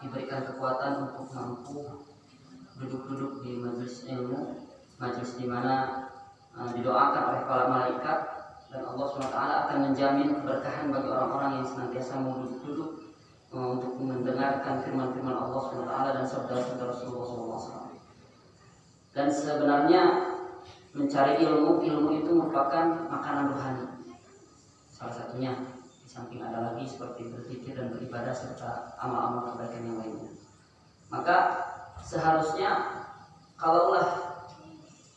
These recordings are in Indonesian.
diberikan kekuatan untuk mampu duduk-duduk di majelis ilmu, majelis di mana didoakan oleh para malaikat, dan Allah SWT akan menjamin keberkahan bagi orang-orang yang senantiasa mau duduk-duduk untuk mendengarkan firman-firman Allah SWT dan sabda-sabda Rasulullah SAW. Dan sebenarnya mencari ilmu itu merupakan makanan rohani. Salah satunya, di samping ada lagi seperti berzikir dan beribadah serta amal-amal kebaikan yang lainnya. Maka seharusnya kalaulah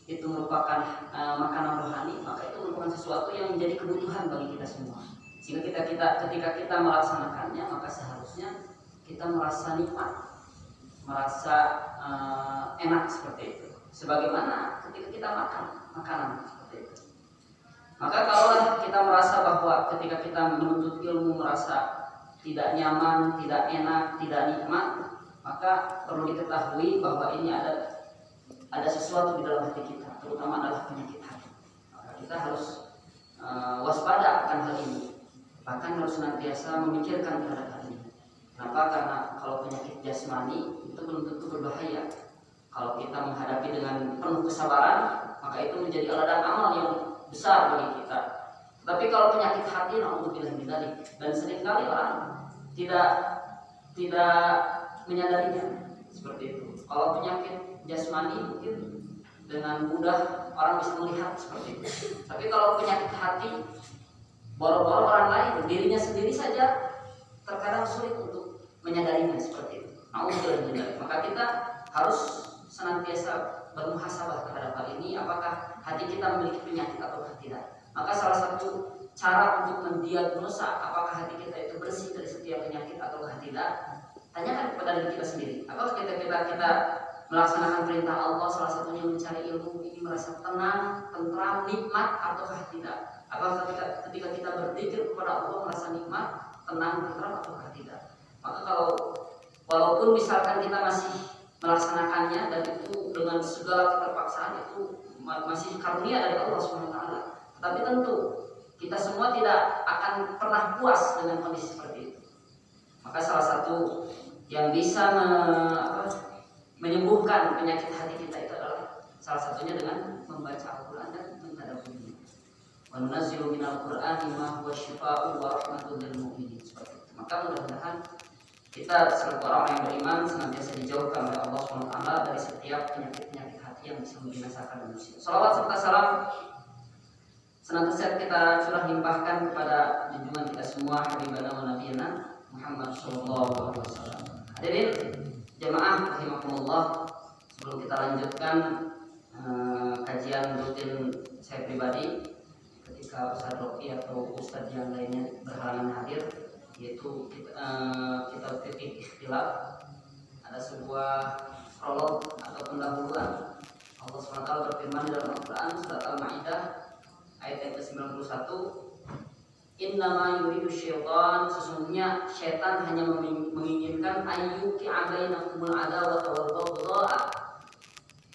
itu merupakan makanan rohani, maka itu merupakan sesuatu yang menjadi kebutuhan bagi kita semua. Sehingga ketika kita melaksanakannya, maka seharusnya kita merasa nikmat, merasa enak seperti itu. Sebagaimana ketika kita makan makanan seperti itu. Maka kalau kita merasa bahwa ketika kita menuntut ilmu merasa tidak nyaman, tidak enak, tidak nikmat, maka perlu diketahui bahwa ini ada sesuatu di dalam hati kita, terutama adalah penyakit hati. Maka kita harus waspada akan hal ini, bahkan harus senantiasa memikirkan terhadap hal ini. Kenapa? Karena kalau penyakit jasmani itu belum tentu berbahaya. Kalau kita menghadapi dengan penuh kesabaran, maka itu menjadi ladang amal yang besar bagi kita. Tapi kalau penyakit hati, na'udzubillah min dzalik, dan seringkali orang tidak menyadarinya seperti itu. Kalau penyakit jasmani mungkin dengan mudah orang bisa melihat seperti itu. Tapi kalau penyakit hati, boro-boro orang lain, dirinya sendiri saja terkadang sulit untuk menyadarinya seperti itu. Na'udzubillah min dzalik. Maka kita harus senantiasa bermuhasabah terhadap hal ini, apakah hati kita memiliki penyakit atau tidak. Maka salah satu cara untuk mendiagnosa apakah hati kita itu bersih dari setiap penyakit atau tidak, tanyakan kepada diri kita sendiri. Apakah kita melaksanakan perintah Allah, salah satunya mencari ilmu ini, merasa tenang, tentram, nikmat ataukah tidak? Apakah ketika kita berzikir kepada Allah merasa nikmat, tenang, tentram ataukah tidak? Maka walaupun misalkan kita masih melaksanakannya dan itu dengan segala keterpaksaan, itu masih karunia dari Allah SWT. Tapi tentu kita semua tidak akan pernah puas dengan kondisi seperti itu. Maka salah satu yang bisa menyembuhkan penyakit hati kita itu adalah salah satunya dengan membaca Al-Quran dan mentadabburinya. Wa nunazzilu minal Qur'ani ma huwa syifaa'un wa rahmatun lil mu'minin. Seperti itu. Maka mudah-mudahan kita selaku orang yang beriman senantiasa dijauhkan oleh Allah SWT dari setiap penyakit-penyakit hati yang bisa membinasakan manusia. Salawat serta salam senantiasa kita curah limpahkan kepada junjungan kita semua, habibana wa nabiyana Muhammad sallallahu alaihi wasallam. Hadirin jamaah rahimakumullah, sebelum kita lanjutkan kajian rutin saya pribadi ketika Ustaz Roki atau Ustaz yang lainnya berhalangan hadir, yaitu kita titik ikhtilaf, ada sebuah prolog atau pendahuluan. Allah SWT berfirman dalam Al-Quran surat Al-Ma'idah ayat yang ke-91, innama yuridu syaitan, sesungguhnya syaitan hanya menginginkan ayyuki abainakumul adawata wal baghdha,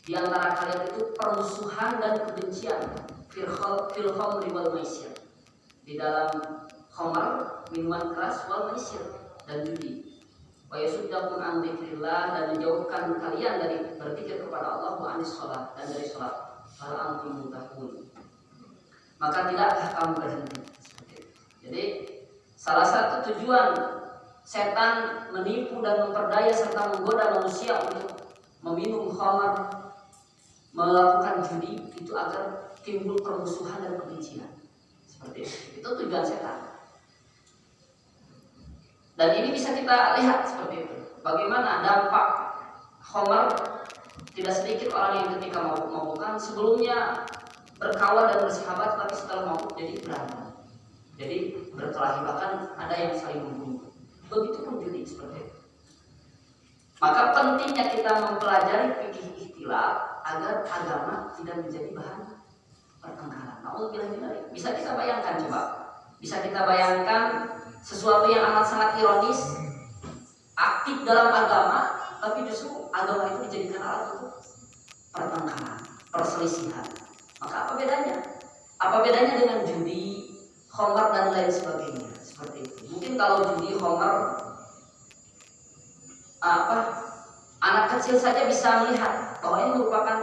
di antara kalian itu permusuhan dan kebencian, fil khamri wal maisir, di dalam khamar, minuman keras, wal maisir, dan judi. Wa yasuddakum an dzikrillah, dan menjauhkan kalian dari berzikir kepada Allah, wa anis shalah, dan dari salat. Hal antum muntahun, maka tidakkah kamu berhenti? Seperti itu. Jadi salah satu tujuan setan menipu dan memperdaya serta menggoda manusia untuk meminum khamar, melakukan judi, itu agar timbul permusuhan dan kebencian. Seperti itu. Itu tujuan setan. Dan ini bisa kita lihat seperti itu. Bagaimana dampak khamar, tidak sedikit orang yang ketika mabuk-mabukan sebelumnya berkawan dan bersahabat, tapi setelah mabuk jadi berantem, jadi berkelahi, bahkan ada yang saling membunuh. Begitu pun judi seperti itu. Maka pentingnya kita mempelajari fikih ikhtilaf agar agama tidak menjadi bahan pertengkaran. Bisa kita bayangkan, coba. Bisa kita bayangkan sesuatu yang amat sangat ironis, aktif dalam agama, tapi justru agama itu dijadikan alat untuk pertengkaran, perselisihan. Maka apa bedanya? Apa bedanya dengan judi, khamar dan lain sebagainya? Seperti itu. Mungkin kalau judi, khamar kecil saja bisa melihat bahwa ini merupakan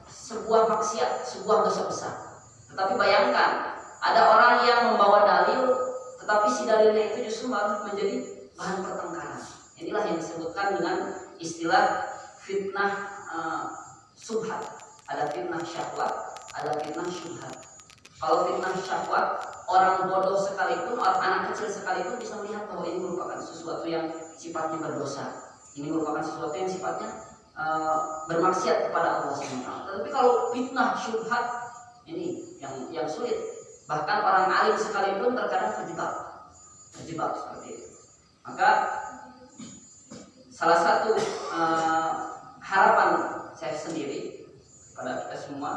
sebuah maksiat, sebuah dosa besar. Tetapi bayangkan, ada orang yang membawa dalil, tetapi si dalilnya itu justru malah menjadi bahan pertengkaran. Inilah yang disebutkan dengan istilah fitnah syubhat. Ada fitnah syahwat, ada fitnah syubhat. Kalau fitnah syahwat, orang bodoh sekalipun, orang anak kecil sekalipun bisa melihat bahwa ini merupakan sesuatu yang sifatnya berdosa. Ini merupakan sesuatu yang sifatnya bermaksiat kepada Allah SWT. Tetapi kalau fitnah syubhat, ini yang sulit. Bahkan orang alim sekalipun terkadang terjebak seperti itu. Maka salah satu harapan saya sendiri kepada kita semua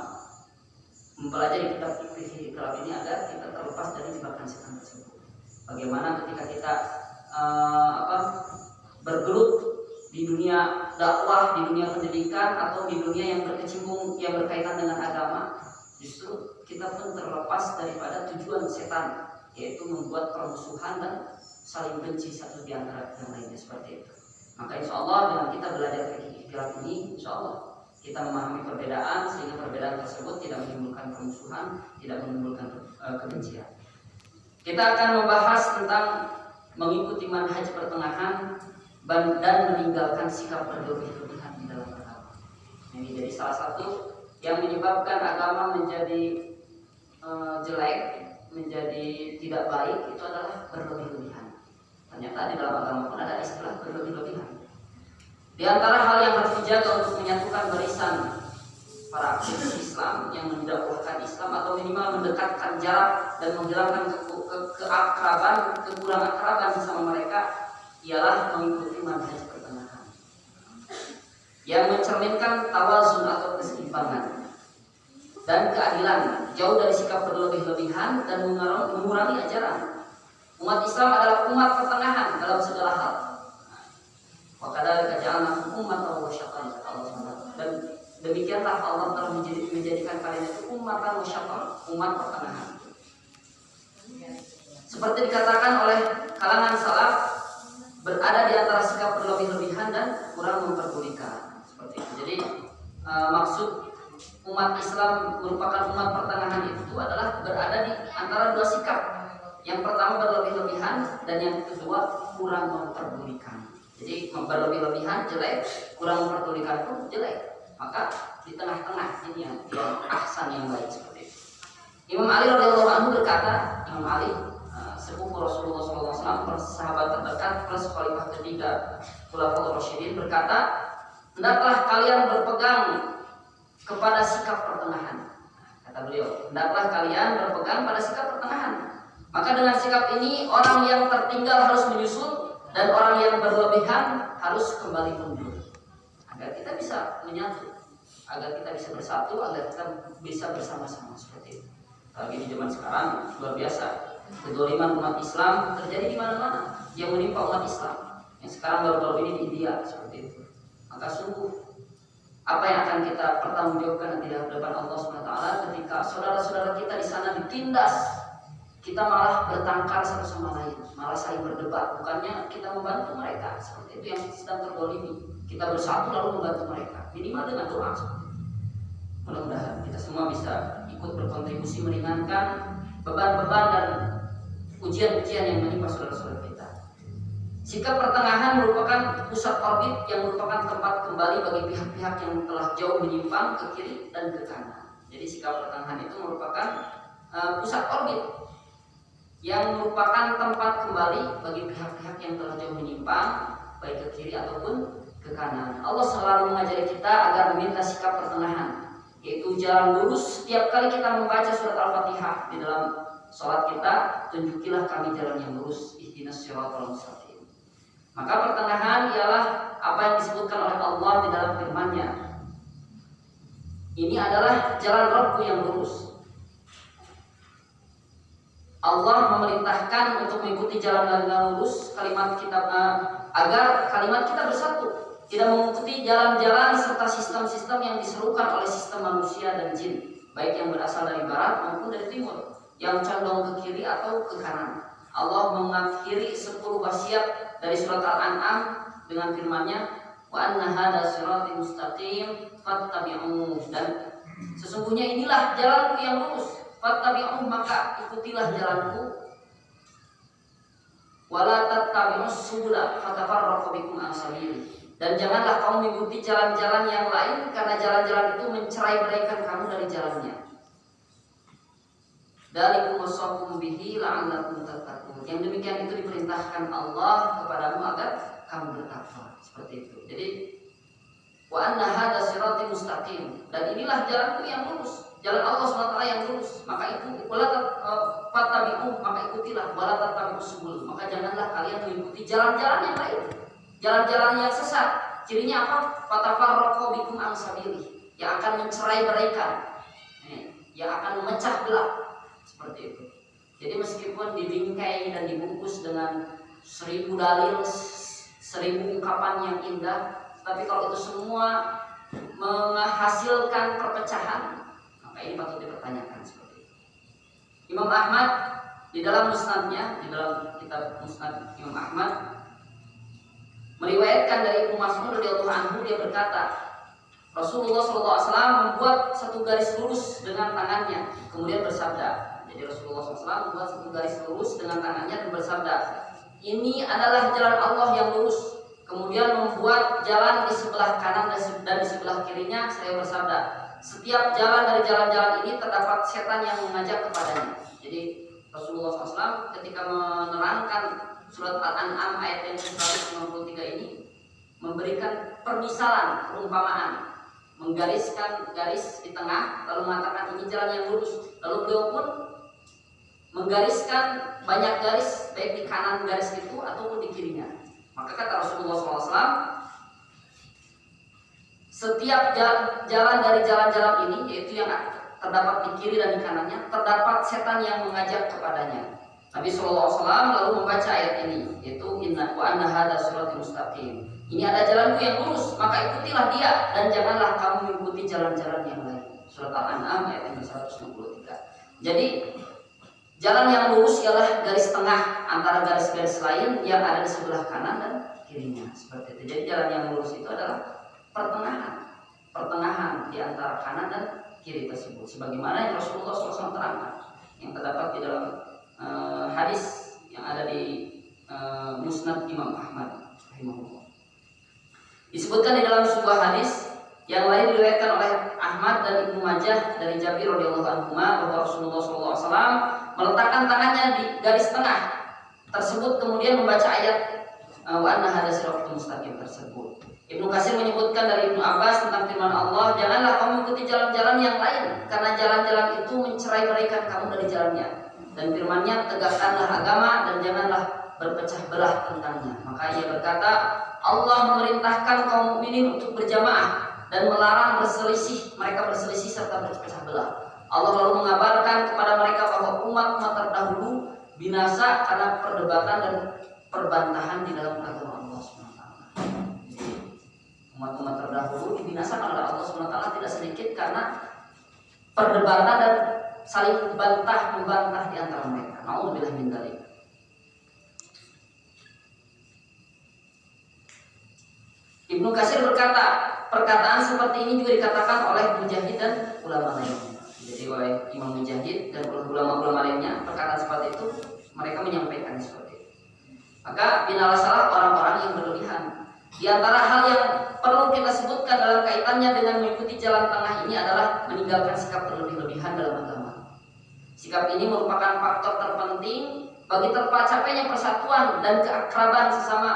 mempelajari kitab fikih ini agar kita terlepas dari jebakan setan tersebut. Bagaimana ketika kita bergelut di dunia dakwah, di dunia pendidikan, atau di dunia yang berkecimpung, yang berkaitan dengan agama, justru kita pun terlepas daripada tujuan setan, yaitu membuat permusuhan dan saling benci satu di antara yang lainnya seperti itu. Maka insya Allah dengan kita belajar fikih ini, insya Allah kita memahami perbedaan, sehingga perbedaan tersebut tidak menimbulkan permusuhan, tidak menimbulkan kebencian. Kita akan membahas tentang mengikuti manhaj pertengahan dan meninggalkan sikap berlebih-lebihan di dalam agama. Ini jadi salah satu yang menyebabkan agama menjadi jelek, menjadi tidak baik, itu adalah berlebih-lebihan. Ternyata di dalam agama pun ada istilah berlebih-lebihan. Di antara hal yang harus dijaga untuk menyatukan barisan para aktivis Islam yang mendakwahkan Islam, atau minimal mendekatkan jarak dan menghilangkan keakraban, kekurang akraban bersama mereka, ialah mengikuti manhaj pertengahan yang mencerminkan tawazun atau keseimbangan dan keadilan, jauh dari sikap berlebih-lebihan dan mengurangi ajaran. Umat Islam adalah umat pertengahan dalam segala hal. Wakadzalika ja'alnakum ummatan wasyatan, dan demikianlah Allah telah menjadikan kalian itu ummatan wasyatan, umat pertengahan. Seperti dikatakan oleh kalangan salaf, berada di antara sikap berlebih-lebihan dan kurang memperdulikan seperti itu. Jadi maksud umat Islam merupakan umat pertengahan itu adalah berada di antara dua sikap. Yang pertama berlebih-lebihan, dan yang kedua kurang memperdulikan. Jadi berlebih-lebihan jelek, kurang memperdulikan pun jelek. Maka di tengah-tengah ini yang ahsan, yang baik seperti itu. Imam Ali radhiyallahu anhu berkata, Imam Ali sepupu Rasulullah SAW, sahabat terdekat plus khalifah ketiga Khulafaur Rasyidin, berkata, hendaklah kalian berpegang kepada sikap pertengahan. Kata beliau, hendaklah kalian berpegang pada sikap pertengahan. Maka dengan sikap ini, orang yang tertinggal harus menyusul, dan orang yang berlebihan harus kembali mundur, agar kita bisa menyatu, agar kita bisa bersatu, agar kita bisa bersama-sama seperti itu. Lagi di zaman sekarang luar biasa, kedzaliman umat Islam terjadi di mana-mana yang menimpa umat Islam. Yang sekarang baru-baru ini di India seperti itu. Maka sungguh apa yang akan kita pertanggungjawabkan di hadapan Allah SWT ketika saudara-saudara kita di sana ditindas, kita malah bertengkar satu sama lain, malah saling berdebat. Bukannya kita membantu mereka, seperti itu yang sedang tergolimi. Kita bersatu lalu membantu mereka, minimal dengan doa. Mudah-mudahan kita semua bisa ikut berkontribusi meringankan beban-beban dan ujian-ujian yang menimpa saudara-saudara kita. Sikap pertengahan merupakan pusat orbit yang merupakan tempat kembali bagi pihak-pihak yang telah jauh menyimpang ke kiri dan ke kanan. Jadi sikap pertengahan itu merupakan pusat orbit yang merupakan tempat kembali bagi pihak-pihak yang telah jauh menyimpang, baik ke kiri ataupun ke kanan. Allah selalu mengajari kita agar meminta sikap pertengahan, yaitu jalan lurus. Setiap kali kita membaca surat Al-Fatihah di dalam sholat kita, tunjukilah kami jalan yang lurus, ihdinas siratal mustaqim. Maka pertengahan ialah apa yang disebutkan oleh Allah di dalam firman-Nya. Ini adalah jalan Rabbku yang lurus. Allah memerintahkan untuk mengikuti jalan yang lurus kalimat kita, agar kalimat kita bersatu, tidak mengikuti jalan-jalan serta sistem-sistem yang diserukan oleh sistem manusia dan jin, baik yang berasal dari barat maupun dari timur, yang condong ke kiri atau ke kanan. Allah mengakhiri 10 wasiat dari surat Al-An'am dengan firman-Nya, wa anna hadza sirati mustaqim fattabi'uhu, dan sesungguhnya inilah jalanku yang lurus, fattabi'uhu, maka ikutilah jalanku, wala tattabi'us subula fatafarraqu bikum an sabili, dan janganlah kamu mengikuti jalan-jalan yang lain karena jalan-jalan itu mencerai-beraikan kamu dari jalannya. Dzalikum wasaqum bihi la'allakum tattaqun. Yang demikian itu diperintahkan Allah kepadamu agar kamu bertakwa. Seperti itu. Jadi wa anna hadza sirati mustaqim, dan inilah jalanku yang lurus, jalan Allah SWT yang lurus, maka itu wala tattabi'u, maka ikutilah, wala tattabi'us subul, maka janganlah kalian mengikuti jalan-jalan yang lain, jalan-jalan yang sesat. Cirinya apa? Fatafarraqu bikum an sabili, yang akan mencerai-beraikan, yang akan memecah belah. Seperti itu. Jadi meskipun dibingkai dan dibungkus dengan 1000 dalil, 1000 ungkapan yang indah, tapi kalau itu semua menghasilkan perpecahan, maka ini patut dipertanyakan. Seperti itu. Imam Ahmad di dalam musnadnya, di dalam kitab Musnad Imam Ahmad, meriwayatkan dari Ibnu Mas'ud radhiyallahu anhu, dia berkata, Rasulullah SAW membuat satu garis lurus dengan tangannya, kemudian bersabda. Jadi Rasulullah SAW membuat satu garis lurus dengan tangannya dan bersabda, ini adalah jalan Allah yang lurus. Kemudian membuat jalan di sebelah kanan dan di sebelah kirinya. Saya bersabda, setiap jalan dari jalan-jalan ini terdapat setan yang mengajak kepadanya. Jadi Rasulullah SAW ketika menerangkan surat Al-An'am ayat yang 153 ini memberikan permisalan, perumpamaan, menggariskan garis di tengah, lalu mengatakan ini jalan yang lurus. Lalu beliau pun menggariskan banyak garis, baik di kanan garis itu ataupun di kirinya. Maka kata Rasulullah SAW, setiap jalan dari jalan-jalan ini, yaitu yang terdapat di kiri dan di kanannya, terdapat setan yang mengajak kepadanya. Nabi SAW lalu membaca ayat ini, yaitu inna wa anna hadza siratal mustaqim. Ini ada jalanku yang lurus, maka ikutilah dia dan janganlah kamu mengikuti jalan-jalan yang lain. Surat Al-An'am ayat 163. Jadi jalan yang lurus ialah garis tengah antara garis-garis lain yang ada di sebelah kanan dan kirinya. Seperti itu. Jadi jalan yang lurus itu adalah pertengahan di antara kanan dan kiri tersebut. Sebagaimana yang Rasulullah SAW terangkan, yang terdapat di dalam hadis yang ada di Musnad Imam Ahmad rahimahullah. Disebutkan di dalam sebuah hadis yang lain diriwayatkan oleh Ahmad dan Ibnu Majah dari Jabir radhiyallahu anhu bahwa Rasulullah SAW meletakkan tangannya di garis tengah tersebut, kemudian membaca ayat wa anna hadza siratal mustaqim tersebut. Ibnu Katsir menyebutkan dari Ibnu Abbas tentang firman Allah, janganlah kamu ikuti jalan-jalan yang lain karena jalan-jalan itu mencerai-beraikan kamu dari jalannya. Dan firman-Nya, tegakkanlah agama dan janganlah berpecah belah tentangnya. Maka ia berkata, Allah memerintahkan kaum mukminin untuk berjamaah dan melarang berselisih, mereka berselisih serta berpecah belah. Allah lalu mengabarkan kepada mereka bahwa umat-umat terdahulu binasa karena perdebatan dan perbantahan di dalam agama Allah SWT. Umat-umat terdahulu dibinasakan oleh Allah SWT tidak sedikit karena perdebatan dan saling membantah di antara mereka. Nauzubillah min dzalik. Ibnu Katsir berkata, perkataan seperti ini juga dikatakan oleh Mujahid dan ulama lainnya. Jadi oleh Imam Mujahid dan ulama-ulama lainnya, perkataan seperti itu mereka menyampaikan seperti itu. Maka binalah salah orang-orang yang berlebihan. Di antara hal yang perlu kita sebutkan dalam kaitannya dengan mengikuti jalan tengah ini adalah meninggalkan sikap berlebih-lebihan dalam agama. Sikap ini merupakan faktor terpenting bagi tercapainya persatuan dan keakraban sesama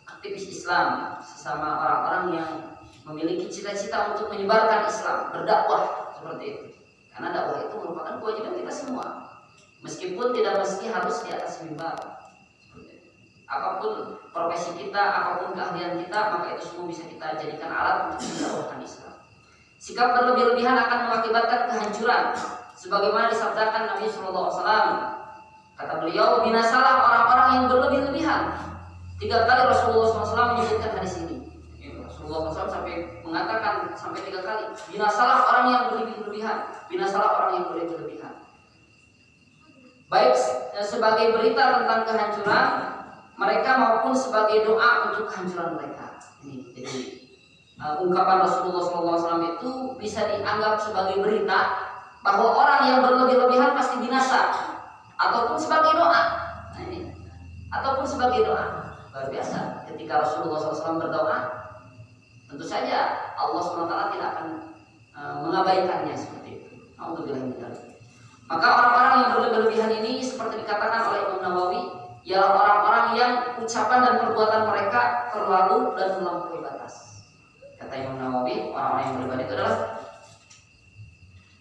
aktivis Islam, sesama orang-orang yang memiliki cita-cita untuk menyebarkan Islam, berdakwah seperti itu. Karena dakwah itu merupakan kewajiban kita semua, meskipun tidak mesti harus di atas mimbar. Apapun profesi kita, apapun keahlian kita, maka itu semua bisa kita jadikan alat untuk mendakwahkan Islam. Sikap berlebih-lebihan akan mengakibatkan kehancuran, sebagaimana disabdakan Nabi SAW. Kata beliau, binasalah orang-orang yang berlebih-lebihan. 3 kali Rasulullah SAW menyebutkan hadis ini. Rasulullah SAW sampai mengatakan sampai 3 kali, binasalah orang yang berlebih-lebihan, binasalah orang yang berlebih-lebihan. Baik sebagai berita tentang kehancuran mereka maupun sebagai doa untuk kehancuran mereka. Ini jadi ungkapan Rasulullah SAW itu bisa dianggap sebagai berita bahwa orang yang berlebih-lebihan pasti binasa, ataupun sebagai doa. Nah, ini ataupun sebagai doa. Luar biasa ketika Rasulullah SAW berdoa, tentu saja Allah SWT tidak akan mengabaikannya seperti itu. Maka orang-orang yang berlebihan ini seperti dikatakan oleh Imam Nawawi, ialah orang-orang yang ucapan dan perbuatan mereka terlalu dan melampaui batas. Kata Imam Nawawi, orang-orang yang beribadah itu adalah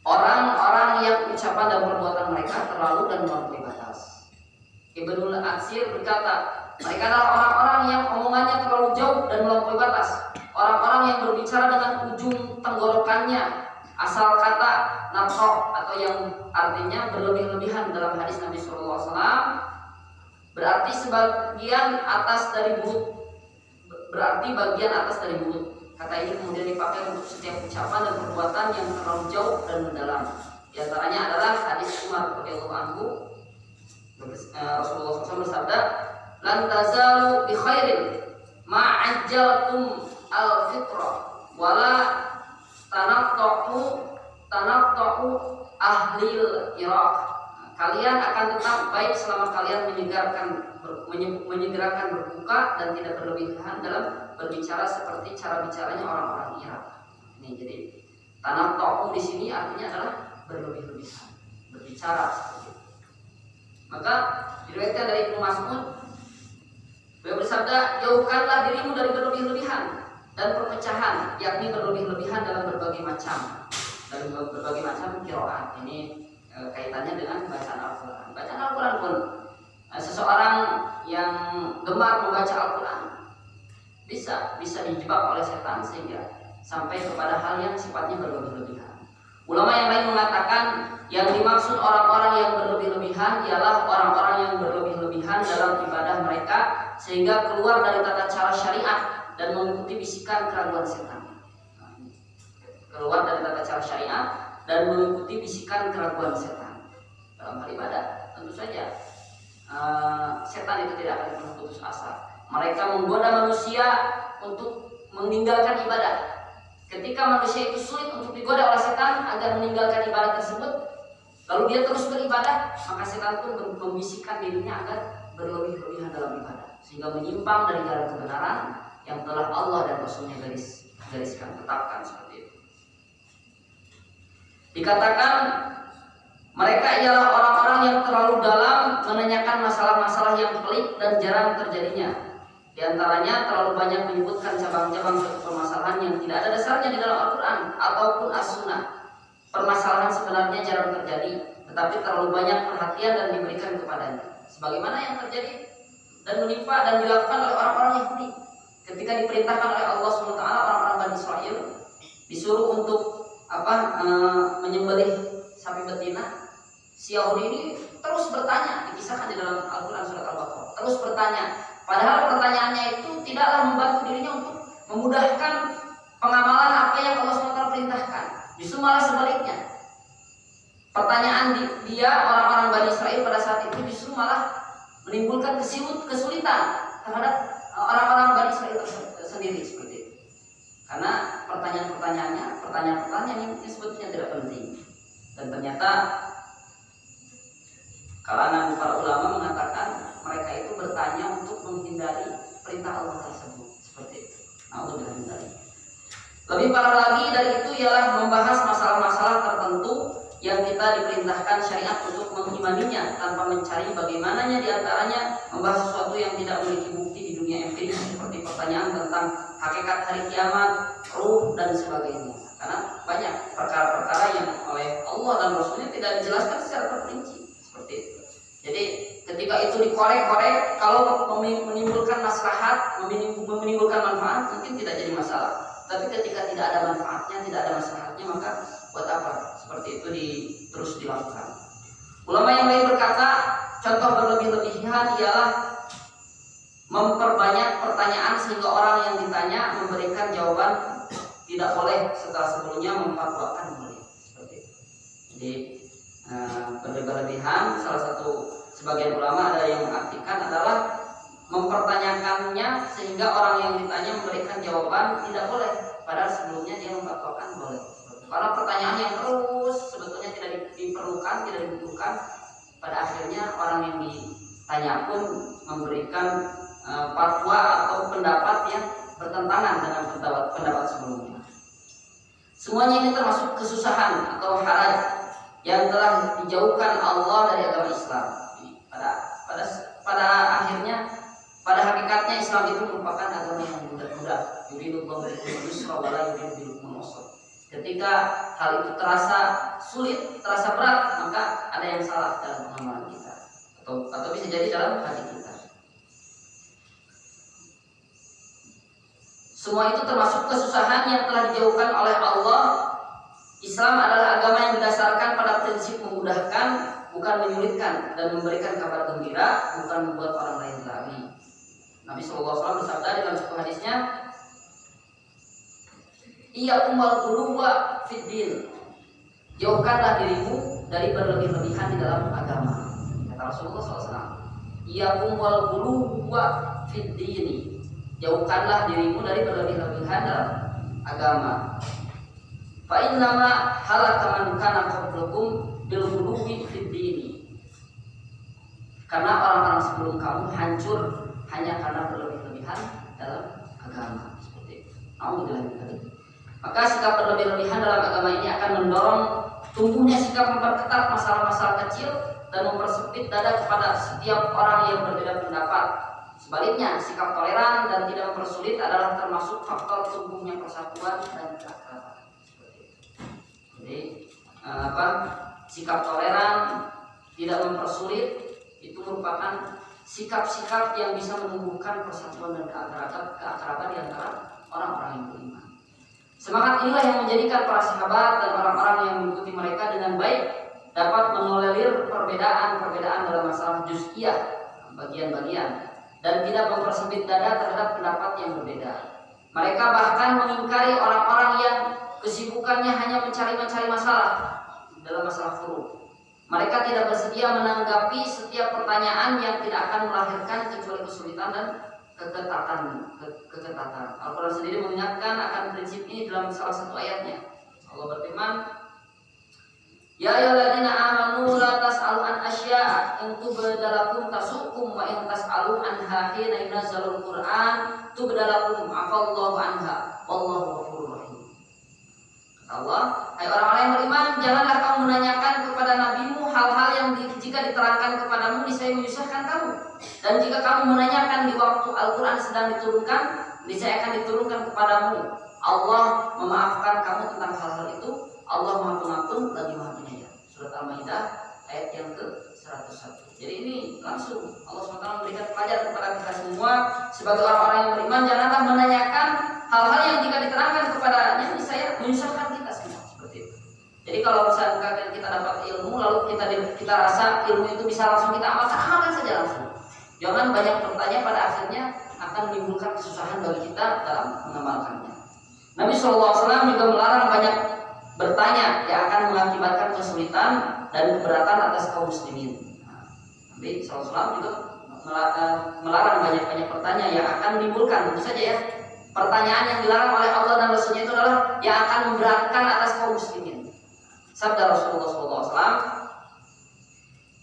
orang-orang yang ucapan dan perbuatan mereka terlalu dan melampaui batas. Ibnul Atsir berkata, mereka adalah orang-orang yang omongannya terlalu jauh dan melampaui batas. Orang-orang yang berbicara dengan ujung tenggorokannya, asal kata nafkah, atau yang artinya berlebih-lebihan dalam hadis Nabi SAW, berarti sebagian atas dari mulut, berarti bagian atas dari mulut. Kata ini kemudian dipakai untuk setiap ucapan dan perbuatan yang terlalu jauh dan mendalam. Di antaranya adalah hadis Umar radhiyallahu anhu, Rasulullah SAW bersabda, "Lan tazalu bi khairin ma ajjaltum al-fitrah wala tanaqqu ahlil iraq." Kalian akan tetap baik selama kalian menyegerakan berbuka dan tidak berlebihan dalam berbicara seperti cara bicaranya orang-orang Irak. Ini jadi tanaqqu di sini artinya adalah berlebih-lebihan, berbicara seperti itu. Maka diriwayatkan dari Ibnu Mas'ud, beliau bersabda, "Jauhkanlah dirimu dari berlebih-lebihan dan perpecahan, yakni berlebih-lebihan dalam berbagai macam qiraat." Ini kaitannya dengan bacaan Al-Quran. Bacaan Al-Quran pun seseorang yang gemar membaca Al-Quran bisa dijebak oleh setan sehingga sampai kepada hal yang sifatnya berlebih-lebihan. Ulama yang lain mengatakan yang dimaksud orang-orang yang berlebih-lebihan ialah orang-orang yang berlebih-lebihan dalam ibadah mereka sehingga keluar dari tata cara syariat dan mengikuti bisikan keraguan setan. Keluar dari tata cara syariat dan mengikuti bisikan keraguan setan dalam hal ibadah. Tentu saja setan itu tidak akan pernah putus asa. Mereka menggoda manusia untuk meninggalkan ibadah. Ketika manusia itu sulit untuk digoda oleh setan agar meninggalkan ibadah tersebut, lalu dia terus beribadah, maka setan pun membisikkan dirinya agar berlebih-lebihan dalam ibadah, sehingga menyimpang dari jalan kebenaran yang telah Allah dan Rasulnya gariskan, tetapkan seperti itu. Dikatakan mereka ialah orang-orang yang terlalu dalam menanyakan masalah-masalah yang pelik dan jarang terjadinya. Di antaranya terlalu banyak menyebutkan cabang-cabang suatu permasalahan yang tidak ada dasarnya di dalam Al-Quran ataupun As-Sunnah. Permasalahan sebenarnya jarang terjadi, tetapi terlalu banyak perhatian dan diberikan kepadanya. Sebagaimana yang terjadi dan menimpa dan dilakukan oleh orang-orang Yahudi ketika diperintahkan oleh Allah SWT, orang-orang Bani Israil disuruh untuk menyembelih sapi betina. Si Yahudi ini terus bertanya, dikisahkan di dalam Al-Quran surat Al-Baqarah, terus bertanya, padahal pertanyaannya itu tidaklah membantu dirinya untuk memudahkan pengamalan apa yang Allah SWT perintahkan. Justru malah sebaliknya, pertanyaan dia orang-orang Bani Israil pada saat itu justru malah menimbulkan kesulitan terhadap orang-orang Bani Israil sendiri seperti itu. Karena pertanyaan-pertanyaan yang sebetulnya tidak penting. Dan ternyata kalangan para ulama mengatakan mereka itu bertanya untuk menghindari perintah Allah tersebut seperti itu. Lebih parah lagi dari itu ialah membahas masalah-masalah tertentu yang kita diperintahkan syariat untuk mengimaninya tanpa mencari bagaimananya. Di antaranya membahas sesuatu yang tidak memiliki bukti di dunia empiris seperti pertanyaan tentang hakikat hari kiamat, ruh dan sebagainya. Karena banyak perkara-perkara yang oleh Allah dan Rasulnya tidak dijelaskan secara terperinci seperti itu. Jadi ketika itu dikorek-korek, kalau menimbulkan maslahat, menimbulkan manfaat, mungkin tidak jadi masalah. Tapi ketika tidak ada manfaatnya, tidak ada maslahatnya, maka buat apa? Seperti itu terus dilakukan. Ulama yang lain berkata, contoh berlebih-lebihan ialah memperbanyak pertanyaan sehingga orang yang ditanya memberikan jawaban tidak boleh setelah sebelumnya memfatwakan boleh. Seperti itu. Jadi berlebih-lebihan, salah satu sebagian ulama ada yang mengartikan adalah mempertanyakannya sehingga orang yang ditanya memberikan jawaban tidak boleh, padahal sebelumnya dia mengatakan boleh. Karena pertanyaan yang terus sebetulnya tidak diperlukan, tidak dibutuhkan, pada akhirnya orang yang ditanya pun memberikan fatwa atau pendapat yang bertentangan dengan pendapat sebelumnya. Semuanya ini termasuk kesusahan atau haraj yang telah dijauhkan Allah dari agama Islam. Pada akhirnya, pada hakikatnya Islam itu merupakan agama yang mudah-mudah. Yuridullahu bikumul yusra wa la yuridu bikumul usra. Ketika hal itu terasa sulit, terasa berat, maka ada yang salah dalam pemahaman kita, atau bisa jadi dalam hati kita. Semua itu termasuk kesusahan yang telah dijauhkan oleh Allah. Islam adalah agama yang didasarkan pada prinsip memudahkan, bukan menyulitkan, dan memberikan kabar gembira, bukan membuat orang lain lari. Nabi SAW bersabda dalam sebuah hadisnya, "Iyyakum wal ghuluwa fid din." Jauhkanlah dirimu dari berlebih-lebihan di dalam agama. Kata Rasulullah SAW. "Iyyakum wal ghuluwa fid din." Jauhkanlah dirimu dari berlebih-lebihan dalam agama. Fa innama halaka man kana qablakum bil ghuluwi fid din. Karena orang-orang sebelum kamu hancur hanya karena berlebih-lebihan dalam agama. Seperti itu. Maka sikap berlebih-lebihan dalam agama ini akan mendorong tumbuhnya sikap memperketat masalah-masalah kecil dan mempersempit dada kepada setiap orang yang berbeda pendapat. Sebaliknya, sikap toleran dan tidak mempersulit adalah termasuk faktor tumbuhnya persatuan dan keakraban. Jadi, sikap toleran, tidak mempersulit, itu merupakan sikap-sikap yang bisa menumbuhkan persatuan dan keakraban di antara orang-orang yang beriman. Semangat inilah yang menjadikan para sahabat dan orang-orang yang mengikuti mereka dengan baik dapat menolerir perbedaan-perbedaan dalam masalah juz'iyah, bagian-bagian, dan tidak mempersempit dada terhadap pendapat yang berbeda. Mereka bahkan mengingkari orang-orang yang kesibukannya hanya mencari masalah dalam masalah furu'. Mereka tidak bersedia menanggapi setiap pertanyaan yang tidak akan melahirkan kecuali kesulitan dan keketatan. Al-Quran sendiri mengingatkan akan prinsip ini dalam salah satu ayatnya. Allah berfirman, "Ya ayyuhalladzina amanu la tas'alu an asya'a in tubda lakum tasukum wa in tas'alu anha hina yunazzalul Qur'an tubda lakum afallahu anha wallahu ghafurur rahim." Kata Allah, hai orang-orang yang beriman, janganlah kamu menanyakan kepada nabimu hal-hal yang jika diterangkan kepadamu niscaya menyusahkan kamu, dan jika kamu menanyakan di waktu Al-Qur'an sedang diturunkan niscaya akan diturunkan kepadamu. Allah memaafkan kamu tentang hal-hal itu. Allah Maha Pengampun lagi Maha Penyayang. Surat Al-Maidah ayat yang ke-101. Jadi ini langsung Allah SWT memberikan pelajaran kepada kita semua sebagai orang-orang yang beriman, janganlah menanyakan hal-hal yang jika diterangkan kepadanya saya menyusahkan kita semua, seperti itu. Jadi kalau misalkan kita dapat ilmu lalu kita rasa ilmu itu bisa langsung kita amalkan saja langsung. Jangan banyak bertanya, pada akhirnya akan menimbulkan kesusahan bagi kita dalam mengamalkannya. Nabi SAW juga melarang banyak bertanya yang akan mengakibatkan kesulitan dan keberatan atas kaum muslimin. Nabi SAW juga melarang banyak bertanya yang akan menimbulkan, tentu saja ya, pertanyaan yang dilarang oleh Allah dan Rasulnya itu adalah yang akan memberatkan atas kaum muslimin. Sabda Rasulullah SAW,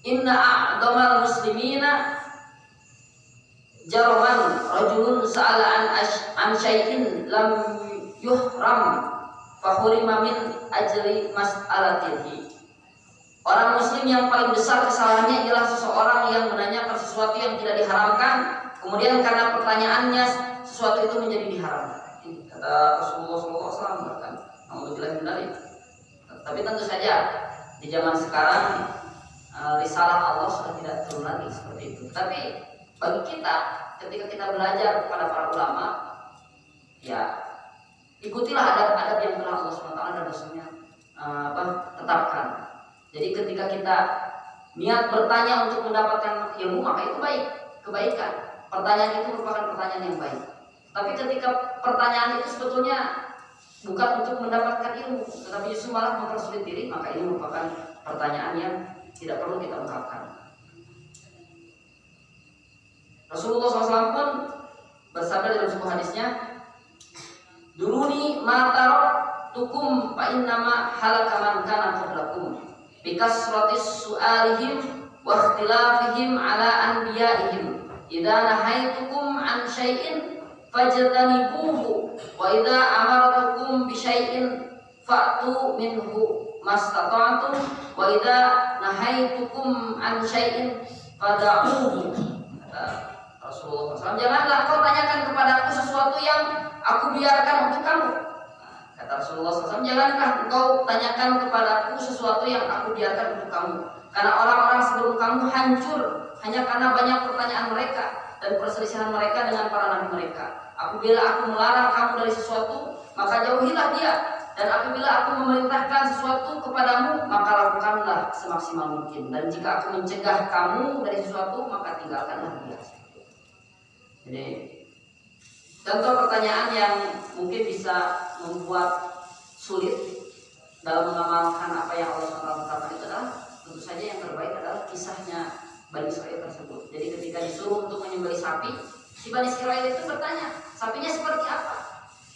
"Inna a'damal muslimina jarman rajulun sa'ala an syai'in lam yuhram fahurima min ajri mas'alatihi." Orang muslim yang paling besar kesalahannya ialah seseorang yang menanyakan sesuatu yang tidak diharamkan, kemudian karena pertanyaannya sesuatu itu menjadi diharamkan. Ini kata Rasulullah SAW, bahkan alhamdulillah benar. Tapi tentu saja di zaman sekarang risalah Allah sudah tidak turun lagi seperti itu. Tapi bagi kita, ketika kita belajar kepada para ulama, ya ikutilah adab-adab yang telah Allah SWT dan Rasulnya tetapkan. Jadi ketika kita niat bertanya untuk mendapatkan ilmu, maka itu baik, kebaikan. Pertanyaan itu merupakan pertanyaan yang baik. Tapi ketika pertanyaan itu sebetulnya bukan untuk mendapatkan ilmu, tetapi justru malah mempersulit diri, maka ini merupakan pertanyaan yang tidak perlu kita ungkapkan. Rasulullah SAW pun bersabda dalam sebuah hadisnya, "Duruni ma taraktukum fa innama halaka man kana qablakum bi kasratis su'alihim wa ikhtilafihim ala anbiya'ihim. Idza nahaitukum an syai'in fajtanibuhu wa idza amartukum bi syai'in fa'tu minhu mastata'tum wa idza nahaitukum an syai'in fada'uhu." Rasulullah SAW, "Janganlah kau tanyakan kepadaku sesuatu yang aku biarkan untuk kamu." Kata Rasulullah SAW, "Janganlah engkau tanyakan kepadaku sesuatu yang aku biarkan untuk kamu. Karena orang-orang sebelum kamu hancur hanya karena banyak pertanyaan mereka dan perselisihan mereka dengan para nabi mereka. Apabila aku melarang kamu dari sesuatu, maka jauhilah dia. Dan apabila aku memerintahkan sesuatu kepadamu, maka lakukanlah semaksimal mungkin. Dan jika aku mencegah kamu dari sesuatu, maka tinggalkanlah dia." Jadi contoh pertanyaan yang mungkin bisa membuat sulit dalam mengamalkan apa yang Allah SWT katakan itu adalah, tentu saja yang terbaik adalah kisahnya Bani Israil tersebut. Jadi ketika disuruh untuk menyembelih sapi, si Bani Israil itu bertanya, sapinya seperti apa?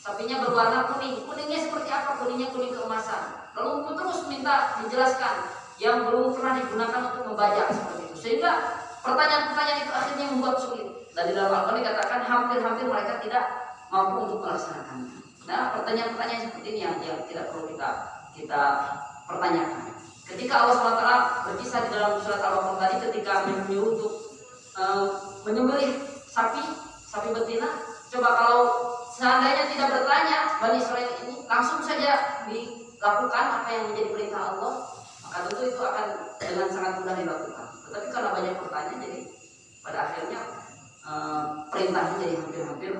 Sapinya berwarna kuning, kuningnya seperti apa? Kuningnya kuning keemasan. Lalu terus minta dijelaskan yang belum pernah digunakan untuk membajak seperti itu, sehingga pertanyaan-pertanyaan itu akhirnya membuat sulit. Dan di dalam Al-Quran dikatakan hampir-hampir mereka tidak mampu untuk melaksanakannya. Nah, pertanyaan-pertanyaan seperti ini yang tidak perlu kita pertanyakan. Ketika Allah SWT berkisah di dalam surat Al-Baqarah tadi, ketika menyuruh untuk menyembelih sapi betina, coba kalau seandainya tidak bertanya Bani Israil ini, langsung saja dilakukan apa yang menjadi perintah Allah, maka tentu itu akan dengan sangat mudah dilakukan. Tetapi karena banyak pertanyaan, jadi pada akhirnya perintahnya jadi hampir-hampir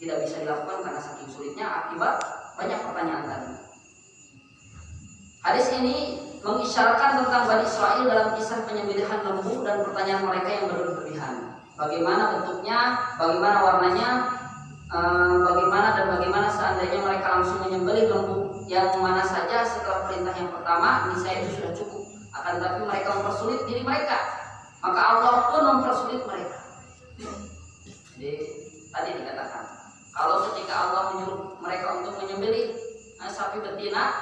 tidak bisa dilakukan karena saking sulitnya akibat banyak pertanyaan tadi. Hadis ini mengisyaratkan tentang Bani Israil dalam kisah penyembelihan lembu dan pertanyaan mereka yang berlebihan. Bagaimana bentuknya, bagaimana warnanya, bagaimana seandainya mereka langsung menyembelih lembu yang mana saja setelah perintah yang pertama, ini saya itu sudah cukup. Akan tetapi mereka mempersulit diri mereka, maka Allah pun mempersulit mereka. Jadi tadi dikatakan, kalau ketika Allah menyuruh mereka untuk menyembelih sapi betina,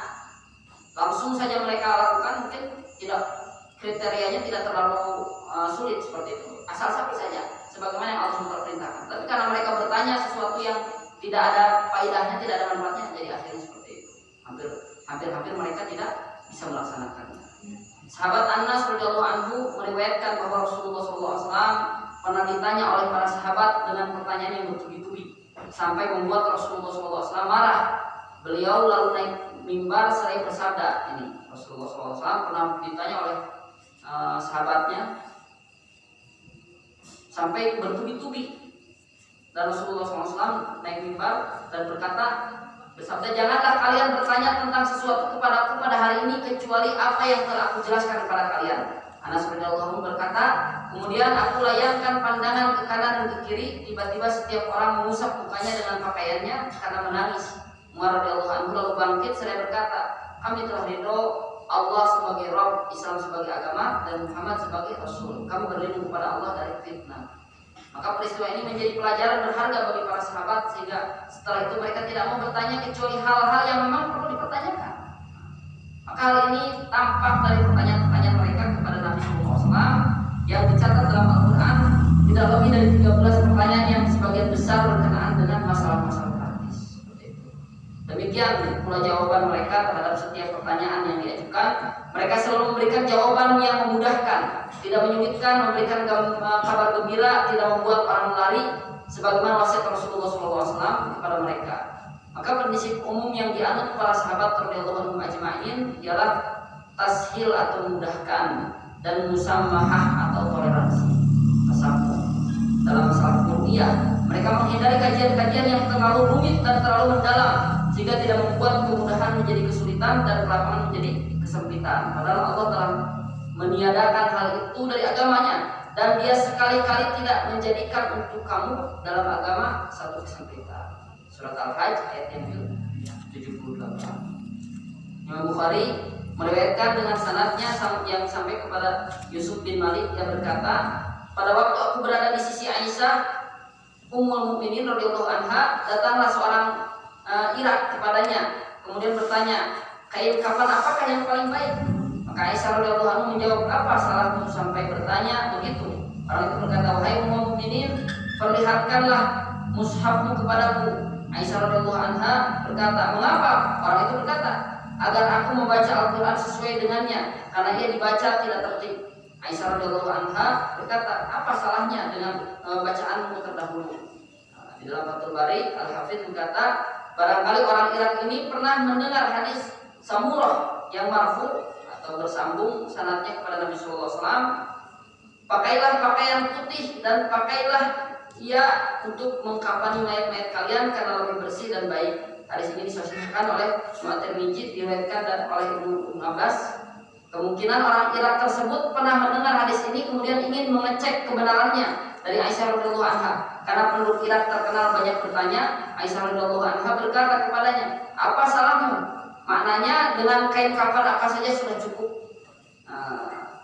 langsung saja mereka lakukan, mungkin tidak, kriterianya tidak terlalu sulit seperti itu, asal sapi saja, sebagaimana yang Allah memperintahkan. Tapi karena mereka bertanya sesuatu yang tidak ada faedahnya, tidak ada manfaatnya, jadi akhirnya seperti itu. Hampir mereka tidak bisa melaksanakannya. Sahabat Anas radhiyallahu anhu meriwayatkan bahwa Rasulullah SAW pernah ditanya oleh para sahabat dengan pertanyaan yang bertubi-tubi sampai membuat Rasulullah SAW marah. Beliau lalu naik mimbar seraya bersabda, ini Rasulullah SAW pernah ditanya oleh sahabatnya sampai bertubi-tubi, dan Rasulullah SAW naik mimbar dan bersabda, "Janganlah kalian bertanya tentang sesuatu kepadaku pada hari ini kecuali apa yang telah aku jelaskan kepada kalian." Anas radhiyallahu anhu berkata, "Kemudian aku layangkan pandangan ke kanan dan ke kiri, tiba-tiba setiap orang mengusap mukanya dengan pakaiannya karena menangis. Umar radhiyallahu anhu lalu bangkit seraya berkata, kami telah ridho Allah sebagai Rabb, Islam sebagai agama, dan Muhammad sebagai Rasul. Kami berlindung kepada Allah dari fitnah." Maka peristiwa ini menjadi pelajaran berharga bagi para sahabat, sehingga setelah itu mereka tidak mau bertanya kecuali hal-hal yang memang perlu dipertanyakan. Maka hal ini tampak dari pertanyaan-pertanyaan mereka kepada Nabi SAW yang dicatat dalam Al-Quran tidak lebih dari 13 pertanyaan yang sebagian besar berkenaan dengan masalah-masalah praktis. Demikian pula jawaban mereka terhadap setiap pertanyaan yang diajukan. Mereka selalu memberikan jawaban yang memudahkan, tidak menyulitkan, memberikan kabar gembira, tidak membuat orang lari, sebagaimana wasiat Rasulullah SAW kepada mereka. Maka prinsip umum yang dianut para sahabat radhiyallahu anhum ajma'in ialah tashil atau memudahkan, dan musamahah atau toleransi, tasamuh. Dalam masalah ru'yah, mereka menghindari kajian-kajian yang terlalu rumit dan terlalu mendalam, sehingga tidak membuat kemudahan menjadi kesulitan dan kelapangan menjadi kesempitan. Padahal Allah telah meniadakan hal itu dari agamanya, dan Dia sekali-kali tidak menjadikan untuk kamu dalam agama satu kesempitan. Surat Al-Hajj ayat yang ke-78. Imam Bukhari meriwayatkan dengan sanadnya yang sampai kepada Yusuf bin Malik yang berkata, pada waktu aku berada di sisi Aisyah Ummul Mukminin radhiyallahu anha, datanglah seorang Irak kepadanya, kemudian bertanya, kapan apakah yang paling baik? Maka Aisyah radhiyallahu anha menjawab, apa salahmu sampai bertanya begitu? Orang itu berkata, wahai Ummul Mukminin, perlihatkanlah mushafmu kepadaku. Aisyah radhiyallahu anha berkata, mengapa? Orang itu berkata, agar aku membaca Al-Quran sesuai dengannya, karena ia dibaca tidak tertib. Aisyah radhiyallahu anha berkata, apa salahnya dengan bacaanmu terdahulu? Di dalam Fathul Bari, Al-Hafidz berkata, barangkali orang Irak ini pernah mendengar hadis Samurah yang marfu atau bersambung sanadnya kepada Nabi sallallahu alaihi wasallam, pakailah pakaian putih dan pakailah ia untuk mengkafani mayat-mayat kalian karena lebih bersih dan baik. Hadis ini disahihkan oleh At-Tirmidzi, diriwayatkan dan oleh Ibnu Abbas. Kemungkinan orang Irak tersebut pernah mendengar hadis ini kemudian ingin mengecek kebenarannya dari Aisyah radhiyallahu anha. Karena penduduk Irak terkenal banyak bertanya, Aisyah radhiyallahu anha berkata kepadanya, apa salahmu? Maknanya dengan kain kafan apa saja sudah cukup.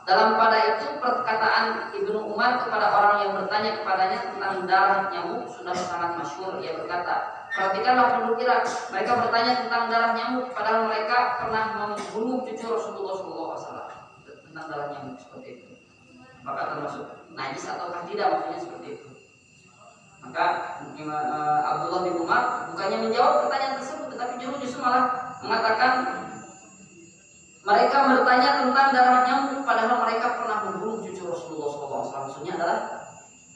Dalam pada itu perkataan Ibnu Umar kepada orang yang bertanya kepadanya tentang darah nyamuk sudah sangat masyhur. Ia berkata, perhatikanlah penduduk Irak, mereka bertanya tentang darah nyamuk padahal mereka pernah membunuh cucu Rasulullah SAW tentang darah nyamuk seperti itu. Maka termasuk najis ataukah tidak, maksudnya seperti itu. Maka Abdullah bin Umar bukannya menjawab pertanyaan tersebut, tetapi justru malah mengatakan mereka bertanya tentang darah nyamuk padahal mereka pernah membunuh cucu Rasulullah SAW. Maksudnya adalah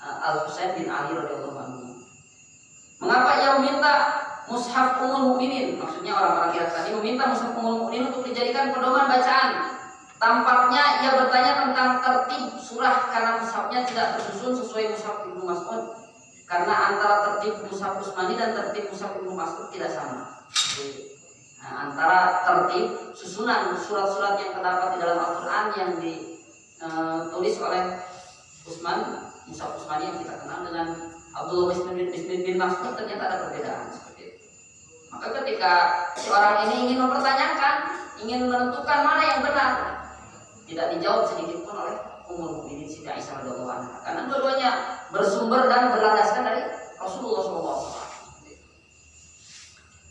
Al-Husain bin Ali radhiyallahu anhu. Mengapa ia meminta mushaf Ummul Mukminin? Maksudnya orang-orang Irak tadi meminta mushaf Ummul Mukminin untuk dijadikan pedoman bacaan. Tampaknya ia bertanya tentang tertib surah karena mushafnya tidak tersusun sesuai mushaf Ibnu Mas'ud. Karena antara tertib mushaf Utsmani dan tertib mushaf Ibnu Mas'ud tidak sama. Antara tertib susunan surat-surat yang terdapat di dalam Al-Quran yang ditulis oleh Utsman, mushaf Utsmani yang kita kenal, dengan Abdullah bin Mas'ud ternyata ada perbedaan seperti itu. Maka ketika seorang ini ingin mempertanyakan, ingin menentukan mana yang benar, tidak dijawab sedikit pun oleh Ummul Mukminin Siti Aisyah radhiyallahu anha, karena dua-duanya bersumber dan berlandaskan dari Rasulullah SAW.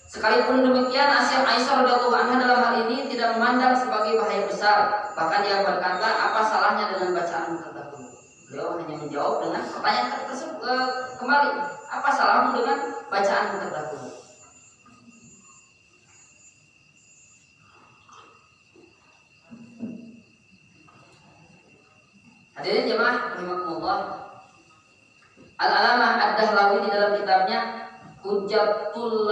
Sekalipun demikian, Aisyah radhiyallahu anha dalam hal ini tidak memandang sebagai bahaya besar. Bahkan dia berkata, apa salahnya dengan bacaan terdahulu? Beliau hanya menjawab dengan pertanyaan tersebut kembali, apa salahmu dengan bacaan terdahulu? Hadirin jemaah rahimakumullah, Al-Alamah Ad-Dahlawi di dalam kitabnya Hujjatul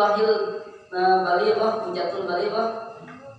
Balighah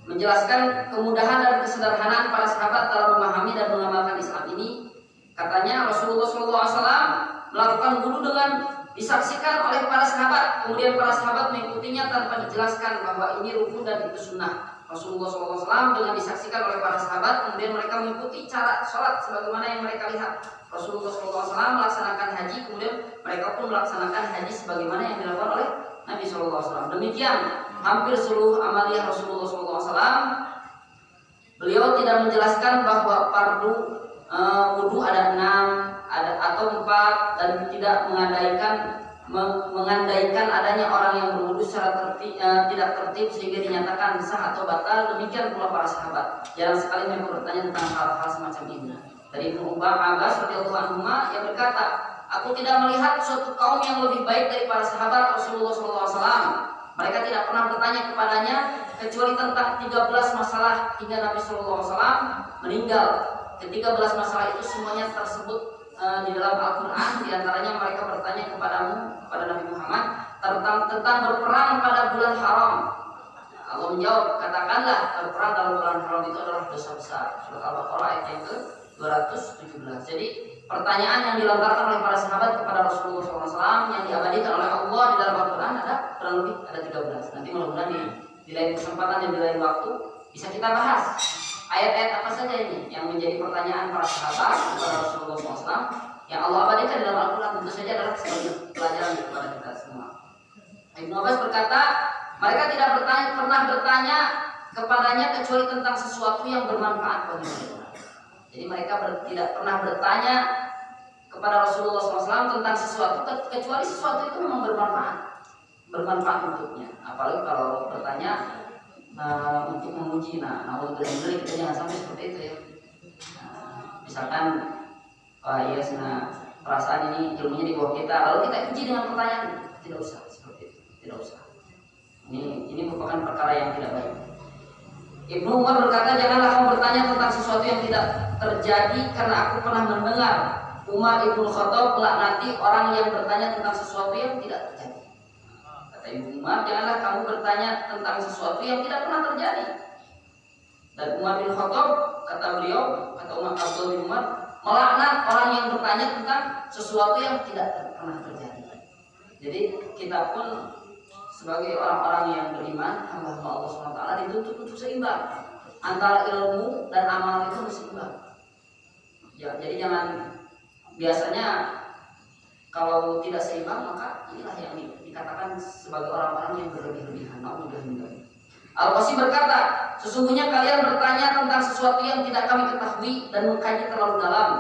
menjelaskan kemudahan dan kesederhanaan para sahabat dalam memahami dan mengamalkan Islam ini. Katanya Rasulullah SAW melakukan wudu dengan disaksikan oleh para sahabat, kemudian para sahabat mengikutinya tanpa dijelaskan bahwa ini rukun dan itu sunnah. Rasulullah SAW dengan disaksikan oleh para sahabat, kemudian mereka mengikuti cara sholat sebagaimana yang mereka lihat. Rasulullah SAW melaksanakan haji, kemudian mereka pun melaksanakan haji sebagaimana yang dilakukan oleh Nabi SAW. Demikian hampir seluruh amaliyah Rasulullah SAW. Beliau tidak menjelaskan bahwa fardu wudu ada 6 atau 4 dan tidak mengandaikan adanya orang yang berwudu secara tidak tertib sehingga dinyatakan sah atau batal. Demikian pula para sahabat. Jarang sekali mereka bertanya tentang hal-hal semacam ini. Dari Ibnu Abbas radhiyallahu anhu yang berkata, aku tidak melihat suatu kaum yang lebih baik dari para sahabat Rasulullah SAW. Mereka tidak pernah bertanya kepadanya kecuali tentang 13 masalah hingga Nabi SAW meninggal. Ke-13 masalah itu semuanya tersebut di dalam Al-Quran. Di antaranya mereka bertanya kepada Nabi Muhammad tentang berperang pada bulan haram. Allah menjawab, katakanlah berperang dalam bulan haram itu adalah dosa besar. Surat Al-Baqarah ayat yang ke-217. Jadi pertanyaan yang dilontarkan oleh para sahabat kepada Rasulullah SAW yang diabadikan oleh Allah di dalam Al-Quran ada kurang lebih 13. Nanti mudah-mudahan di lain kesempatan dan di lain waktu bisa kita bahas ayat-ayat apa saja ini yang menjadi pertanyaan para sahabat kepada Rasulullah SAW yang Allah abadikan dalam Al-Quran. Tentu saja adalah sebagai pelajaran kepada kita semua. Ibnu Abbas berkata, mereka tidak pernah bertanya kepadanya kecuali tentang sesuatu yang bermanfaat bagi mereka. Jadi mereka tidak pernah bertanya kepada Rasulullah SAW tentang sesuatu kecuali sesuatu itu memang bermanfaat untuknya. Apalagi kalau bertanya untuk memuji, naudzubillah kita jangan sampai seperti itu ya. Misalkan iya perasaan ini ilmunya di bawah kita, lalu kita uji dengan pertanyaan, tidak usah seperti itu, tidak usah. Ini merupakan perkara yang tidak baik. Ibnu Umar berkata, janganlah kamu bertanya tentang sesuatu yang tidak terjadi, karena aku pernah mendengar Umar ibnu Khattab melaknati orang yang bertanya tentang sesuatu yang tidak terjadi. Kata Ibnu Umar, janganlah kamu bertanya tentang sesuatu yang tidak pernah terjadi. Dan Umar bin Khattab, kata beliau, kata Abdullah bin Umar, melaknat orang yang bertanya tentang sesuatu yang tidak pernah terjadi. Jadi kita pun sebagai orang-orang yang beriman, hamba Allah SWT dituntut untuk seimbang antara ilmu dan amal itu harus seimbang. Ya, jadi jangan biasanya kalau tidak seimbang maka inilah yang dikatakan sebagai orang-orang yang berlebih-lebihan. Al-Qasi berkata, sesungguhnya kalian bertanya tentang sesuatu yang tidak kami ketahui dan mengkaji terlalu dalam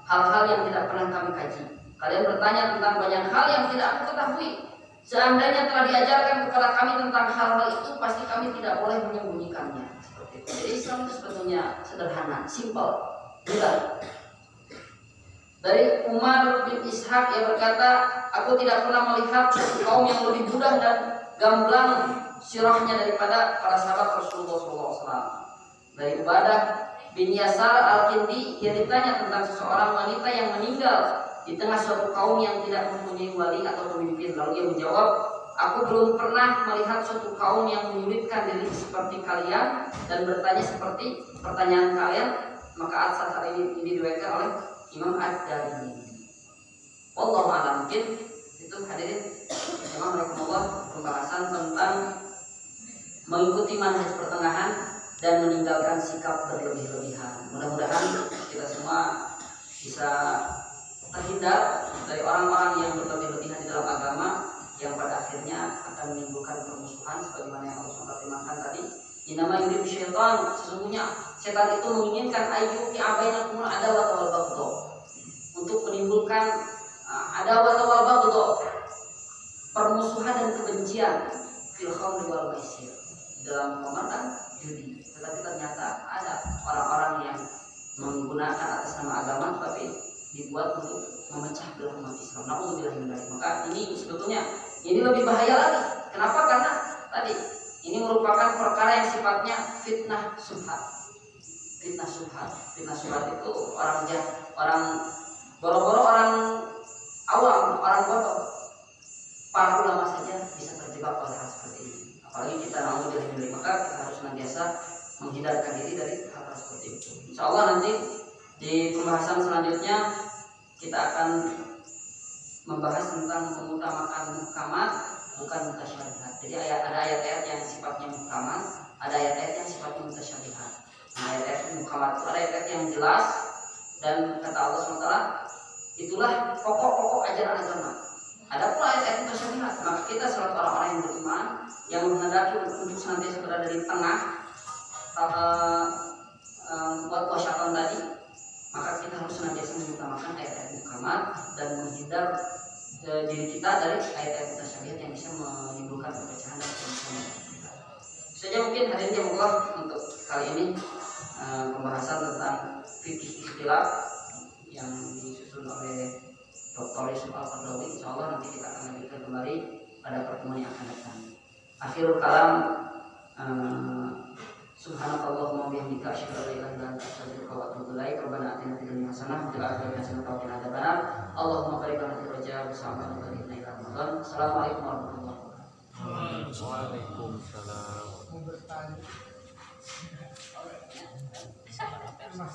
hal-hal yang tidak pernah kami kaji. Kalian bertanya tentang banyak hal yang tidak aku ketahui. Seandainya telah diajarkan kepada kami tentang hal-hal itu, pasti kami tidak boleh menyembunyikannya. Seperti itu. Jadi Islam itu sebetulnya sederhana, simple, mudah. Dari Umar bin Ishaq yang berkata, aku tidak pernah melihat suatu kaum yang lebih mudah dan gamblang sirahnya daripada para sahabat Rasulullah SAW. Dari Ubadah bin Yasar al-Kindi, ia ditanya tentang seseorang wanita yang meninggal di tengah suatu kaum yang tidak mempunyai wali atau pemimpin. Lalu ia menjawab, aku belum pernah melihat suatu kaum yang menyulitkan diri seperti kalian dan bertanya seperti pertanyaan kalian. Maka asal ini diriwayatkan oleh Imam Ad-Darimi. Wallahu a'lam. Mungkin itu hadirin memang rahimakumullah pembahasan tentang mengikuti manhaj pertengahan dan meninggalkan sikap berlebih-lebihan. Mudah-mudahan kita semua bisa terhindar dari orang-orang yang berlebih-lebihan di dalam agama yang pada akhirnya akan menimbulkan permusuhan sebagaimana yang Allah SWT firmankan tadi. Innama yuridu syaitan, sesungguhnya setan itu menginginkan ayyuki abainakumul adawata wal baghdha, untuk menimbulkan adawata wal baghdha, permusuhan dan kebencian fil khamri wal maisir, dalam khamar dan judi. Tetapi ternyata ada orang-orang yang menggunakan atas nama agama tapi dibuat untuk memecah belah umat Islam. Nauzubillah min dzalik. Maka ini sebetulnya ini lebih bahaya lagi. Kenapa? Karena tadi ini merupakan perkara yang sifatnya fitnah subhat. Fitnah subhat itu orang boro-boro, orang awam, orang bodoh. Para ulama saja bisa terjebak oleh hal seperti ini. Apalagi kita nauzubillah min dzalik. Maka kita harus senantiasa menghindarkan diri dari hal seperti itu. Insyaallah nanti di pembahasan selanjutnya kita akan membahas tentang mengutamakan muhkamat bukan mutasyabihat. Jadi ada ayat-ayat yang sifatnya muhkamat, ada ayat-ayat yang sifatnya mutasyabihat. Nah, ayat-ayat muhkamat itu ada ayat yang jelas dan kata Allah SWT, itulah pokok-pokok ajaran agama. Ada pula ayat-ayat mutasyabihat. Maka kita selalu orang-orang yang beriman yang menghendaki untuk senantiasa berada di tengah buat wasyatan tadi, maka kita harus senantiasa mengutamakan ayat-ayat muhkamat dan menghindar diri kita dari ayat-ayat mutasyabihat yang bisa menimbulkan perpecahan dan permusuhan. Saja mungkin hadirin yang Allah untuk kali ini pembahasan tentang fikih ikhtilaf yang disusun oleh Dr. Yusuf Al-Qaradawi. Insyaallah nanti kita akan lanjutkan kembali pada pertemuan yang akan datang. Akhirul kalam, subhanakallahumma wa bihamdika asyhadu an la ilaha illa anta astaghfiruka wa atubu ilaik. Rabbana atina fid dunya hasanah wa fil akhirati hasanah wa qina adzabannar. Allahumma barik lana fil rajab wa sa'alna ila Ramadan. Assalamualaikum warahmatullahi wabarakatuh. Waalaikumsalam.